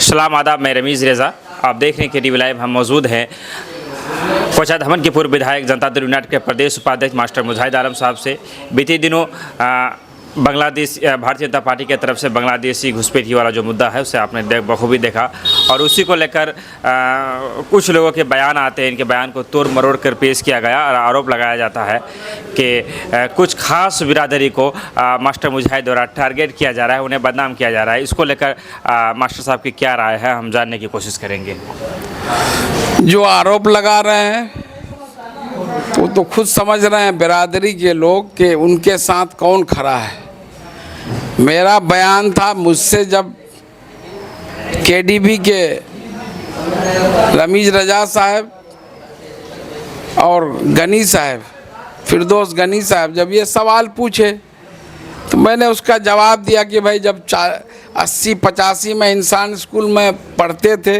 सलाम आदाब, मैं रमीज़ रेज़ा, आप देख रहे हैं KTV लाइव। हम मौजूद हैं कोचाधामन के पूर्व विधायक जनता दल यूनाइटेड के प्रदेश उपाध्यक्ष मास्टर मुजाहिद आलम साहब से। बीते दिनों बांग्लादेश भारतीय जनता पार्टी की तरफ से बांग्लादेशी घुसपैठी वाला जो मुद्दा है उसे आपने बखूबी देखा, और उसी को लेकर कुछ लोगों के बयान आते हैं। इनके बयान को तोड़ मरोड़ कर पेश किया गया और आरोप लगाया जाता है कि कुछ खास बिरादरी को मास्टर मुजाहिद द्वारा टारगेट किया जा रहा है, उन्हें बदनाम किया जा रहा है। इसको लेकर मास्टर साहब की क्या राय है, हम जानने की कोशिश करेंगे। जो आरोप लगा रहे हैं वो तो खुद समझ रहे हैं बिरादरी के लोग कि उनके साथ कौन खड़ा है। मेरा बयान था, मुझसे जब KDB के रमीज़ रजा साहब और गनी साहब, फिरदौस गनी साहब जब ये सवाल पूछे तो मैंने उसका जवाब दिया कि भाई जब 80-85 में इंसान स्कूल में पढ़ते थे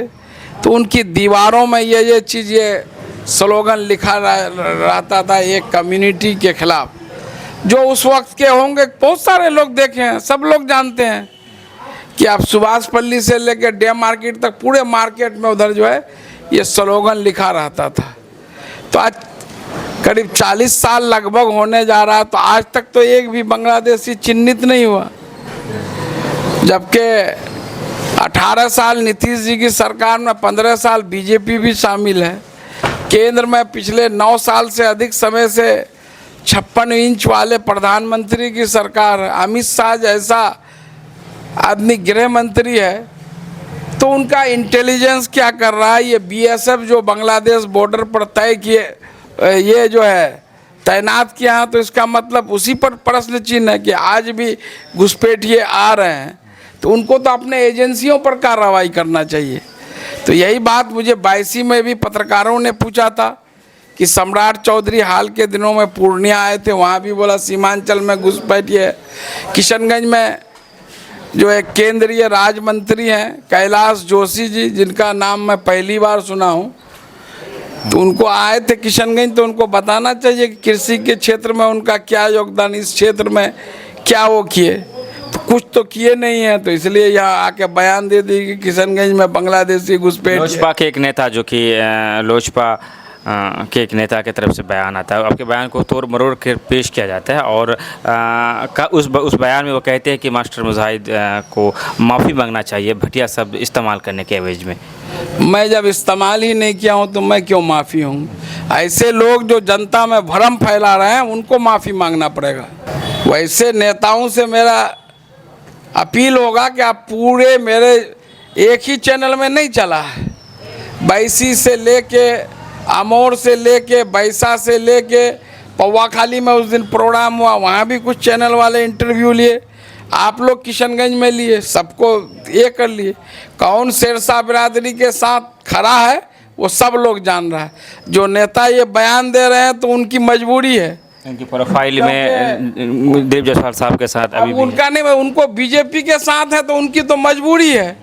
तो उनकी दीवारों में ये चीज़, ये स्लोगन लिखा रहता था एक कम्युनिटी के खिलाफ। जो उस वक्त के होंगे बहुत सारे लोग देखे हैं, सब लोग जानते हैं कि आप सुभाष पल्ली से लेकर डे मार्केट तक पूरे मार्केट में उधर जो है ये स्लोगन लिखा रहता था। तो आज करीब 40 साल लगभग होने जा रहा है, तो आज तक तो एक भी बांग्लादेशी चिन्हित नहीं हुआ। जबकि 18 साल नीतीश जी की सरकार में 15 साल BJP भी शामिल है। केंद्र में पिछले 9 साल से अधिक समय से 56 इंच वाले प्रधानमंत्री की सरकार है। अमित शाह जैसा आदमी गृह मंत्री है, तो उनका इंटेलिजेंस क्या कर रहा है? ये BSF जो बांग्लादेश बॉर्डर पर तय किए, ये जो है तैनात किया है, तो इसका मतलब उसी पर प्रश्न चिन्ह है कि आज भी घुसपैठिए आ रहे हैं, तो उनको तो अपने एजेंसियों पर कार्रवाई करना चाहिए। तो यही बात मुझे 82 में भी पत्रकारों ने पूछा था कि सम्राट चौधरी हाल के दिनों में पूर्णिया आए थे, वहाँ भी बोला सीमांचल में घुसपैठिए। किशनगंज में जो एक केंद्रीय राज्य मंत्री हैं कैलाश जोशी जी, जिनका नाम मैं पहली बार सुना हूँ, तो उनको आए थे किशनगंज, तो उनको बताना चाहिए कि कृषि के क्षेत्र में उनका क्या योगदान, इस क्षेत्र में क्या वो किए। तो कुछ तो किए नहीं है, तो इसलिए यहाँ आके बयान दे दी कि किशनगंज में बांग्लादेशी घुसपैठ। लोजपा के एक नेता जो कि लोजपा के एक नेता की तरफ से बयान आता है, आपके बयान को तोड़ मरोड़ कर पेश किया जाता है, और उस बयान में वो कहते हैं कि मास्टर मुजाहिद को माफ़ी मांगना चाहिए घटिया शब्द इस्तेमाल करने के एवज में। मैं जब इस्तेमाल ही नहीं किया हूँ तो मैं क्यों माफ़ी हूँ? ऐसे लोग जो जनता में भ्रम फैला रहे हैं उनको माफ़ी मांगना पड़ेगा। वैसे नेताओं से मेरा अपील होगा कि आप पूरे, मेरे एक ही चैनल में नहीं चला है, बैसी से लेके अमौर से लेके बैसा से लेके पौवाखाली में उस दिन प्रोग्राम हुआ, वहाँ भी कुछ चैनल वाले इंटरव्यू लिए, आप लोग किशनगंज में लिए, सबको ये कर लिए। कौन शेरशाह बिरादरी के साथ खड़ा है वो सब लोग जान रहा है। जो नेता ये बयान दे रहे हैं तो उनकी मजबूरी है। उनकी प्रोफाइल में देव जायसवाल साहब के साथ अभी उनका नहीं, उनको BJP के साथ है तो उनकी तो मजबूरी है।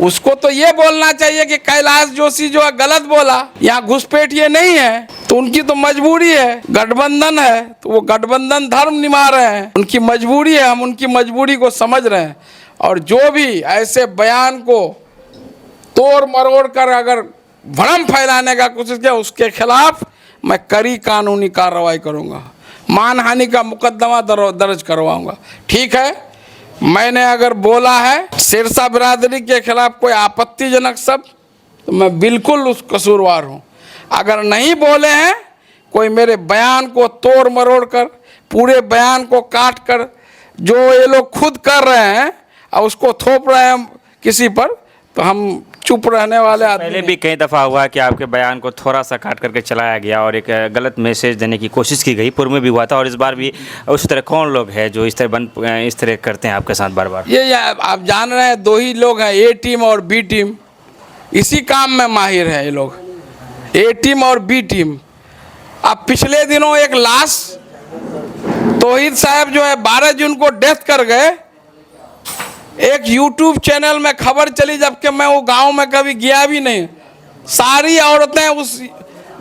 उसको तो ये बोलना चाहिए कि कैलाश जोशी जो है गलत बोला, यहाँ घुसपैठ ये नहीं है, तो उनकी तो मजबूरी है। गठबंधन है तो वो गठबंधन धर्म निभा रहे हैं, उनकी मजबूरी है, हम उनकी मजबूरी को समझ रहे हैं। और जो भी ऐसे बयान को तोड़ मरोड़ कर अगर भ्रम फैलाने का कोशिश किया उसके खिलाफ मैं कड़ी कानूनी कार्रवाई करूंगा। मानहानि का मुकदमा दर्ज करवाऊंगा। ठीक है, मैंने अगर बोला है सिरसा बिरादरी के खिलाफ कोई आपत्तिजनक शब्द तो मैं बिल्कुल उस कसूरवार हूँ। अगर नहीं बोले हैं, कोई मेरे बयान को तोड़ मरोड़ कर, पूरे बयान को काट कर जो ये लोग खुद कर रहे हैं और उसको थोप रहे हैं किसी पर, तो हम चुप रहने वाले आदमी पहले भी कई दफ़ा हुआ कि आपके बयान को थोड़ा सा काट करके चलाया गया और एक गलत मैसेज देने की कोशिश की गई। पूर्व में भी हुआ था और इस बार भी उस तरह कौन लोग हैं जो इस तरह करते हैं आपके साथ बार बार? ये आप जान रहे हैं, दो ही लोग हैं, ए टीम और बी टीम। इसी काम में माहिर हैं ये लोग, ए टीम और बी टीम। अब पिछले दिनों एक लाश तौहीद साहब जो है 12 जून को डेथ कर गए, एक यूट्यूब चैनल में खबर चली, जबकि मैं वो गांव में कभी गया भी नहीं। सारी औरतें उस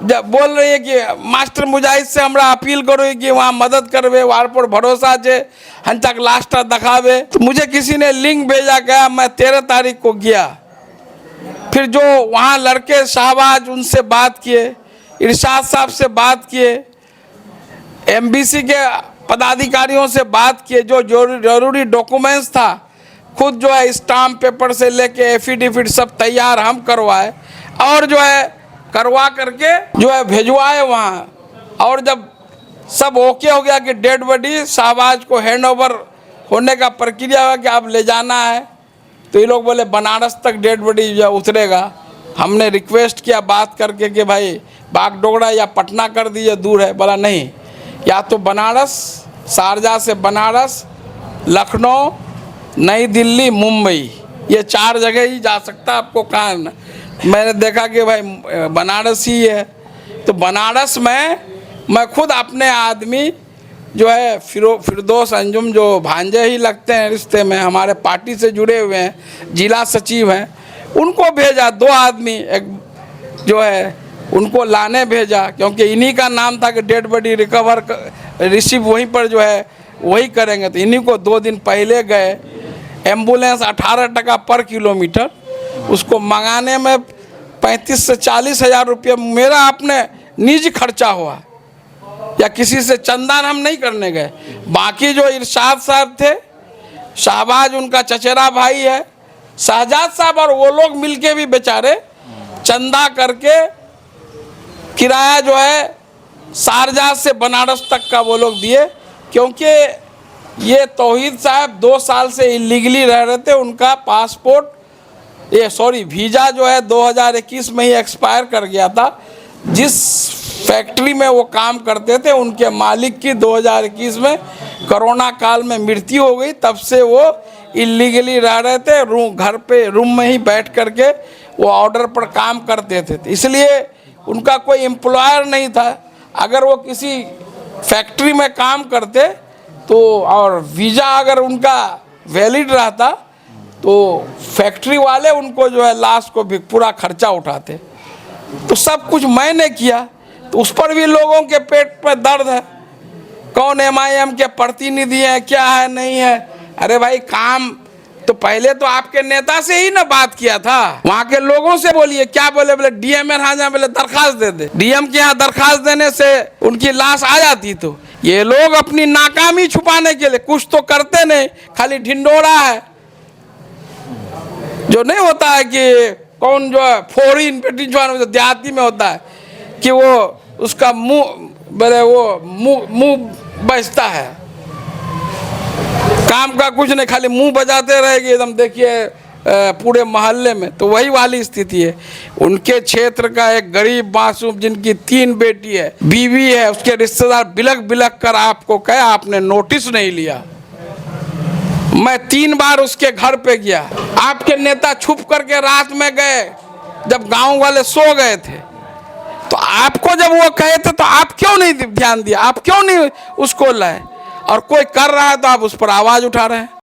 जब बोल रही है कि मास्टर मुजाहिद से हमरा अपील करो कि वहाँ मदद करवे, वहाँ पर भरोसा है हंचक लास्टर दिखावे। तो मुझे किसी ने लिंक भेजा, गया, मैं 13 तारीख को गया। फिर जो वहाँ लड़के शाहबाज, उनसे बात किए, इरशाद साहब से बात किए, एमबीसी के पदाधिकारियों से बात किए, जो जरूरी डॉक्यूमेंट्स था खुद जो है स्टाम्प पेपर से लेके एफिडेविट सब तैयार हम करवाए और जो है करवा करके जो है भेजवाए वहाँ। और जब सब ओके हो गया कि डेड बॉडी शाहबाज को हैंड ओवर होने का प्रक्रिया हुआ कि अब ले जाना है, तो ये लोग बोले बनारस तक डेड बॉडी जो उतरेगा। हमने रिक्वेस्ट किया बात करके कि भाई बागडोगरा या पटना कर दीजिए, दूर है। बोला नहीं, या तो बनारस, शारजा से बनारस, लखनऊ, नई दिल्ली, मुंबई, ये 4 जगह ही जा सकता आपको। कहाँ मैंने देखा कि भाई बनारस ही है, तो बनारस में मैं खुद अपने आदमी जो है फिरदौस अंजुम, जो भांजे ही लगते हैं रिश्ते में, हमारे पार्टी से जुड़े हुए हैं, जिला सचिव हैं, उनको भेजा। 2 आदमी एक जो है उनको लाने भेजा, क्योंकि इन्हीं का नाम था कि डेड बॉडी रिकवर रिसीव वहीं पर जो है वही करेंगे। तो इन्हीं को 2 दिन पहले गए। एम्बुलेंस 18 टका पर किलोमीटर, उसको मंगाने में 35 से 40 हज़ार रुपये मेरा अपने निजी खर्चा हुआ, या किसी से चंदा हम नहीं करने गए। बाकी जो इरशाद साहब थे, शाहबाज उनका चचेरा भाई है, शहजाद साहब और वो लोग मिलके भी बेचारे चंदा करके किराया जो है शारजा से बनारस तक का वो लोग दिए, क्योंकि ये तौहीद साहब 2 साल से इलीगली रह रहे थे। उनका पासपोर्ट वीज़ा जो है 2021 में ही एक्सपायर कर गया था। जिस फैक्ट्री में वो काम करते थे, उनके मालिक की 2021 में कोरोना काल में मृत्यु हो गई। तब से वो इलीगली रह रहे थे, घर पे रूम में ही बैठ करके वो ऑर्डर पर काम करते थे, इसलिए उनका कोई एम्प्लॉयर नहीं था। अगर वो किसी फैक्ट्री में काम करते तो और वीज़ा अगर उनका वैलिड रहता तो फैक्ट्री वाले उनको जो है लास्ट को भी पूरा खर्चा उठाते। तो सब कुछ मैंने किया, तो उस पर भी लोगों के पेट पर दर्द है। कौन MIM के प्रतिनिधि हैं, क्या है, नहीं है। अरे भाई, काम तो पहले तो आपके नेता से ही ना बात किया था, वहाँ के लोगों से बोलिए। क्या बोले? बोले DM यहाँ जा, बोले दरखास्त दे दे। DM के यहाँ दरखास्त देने से उनकी लाश आ जाती। तो ये लोग अपनी नाकामी छुपाने के लिए कुछ तो करते नहीं, खाली ढिंडोरा है। जो नहीं होता है कि कौन जो है फौरन जो देहाती में होता है कि वो उसका मुंह बोले वो मुंह बजता है, काम का कुछ नहीं, खाली मुंह बजाते रहेगी एकदम। देखिए पूरे मोहल्ले में तो वही वाली स्थिति है। उनके क्षेत्र का एक गरीब मासूम जिनकी 3 बेटी है, बीवी है, उसके रिश्तेदार बिलक बिलक कर आपको कहे आपने नोटिस नहीं लिया। मैं 3 बार उसके घर पे गया। आपके नेता छुप करके रात में गए जब गांव वाले सो गए थे, तो आपको जब वो कहे थे तो आप क्यों नहीं ध्यान दिया? आप क्यों नहीं उसको लाए? और कोई कर रहा है तो आप उस पर आवाज उठा रहे हैं।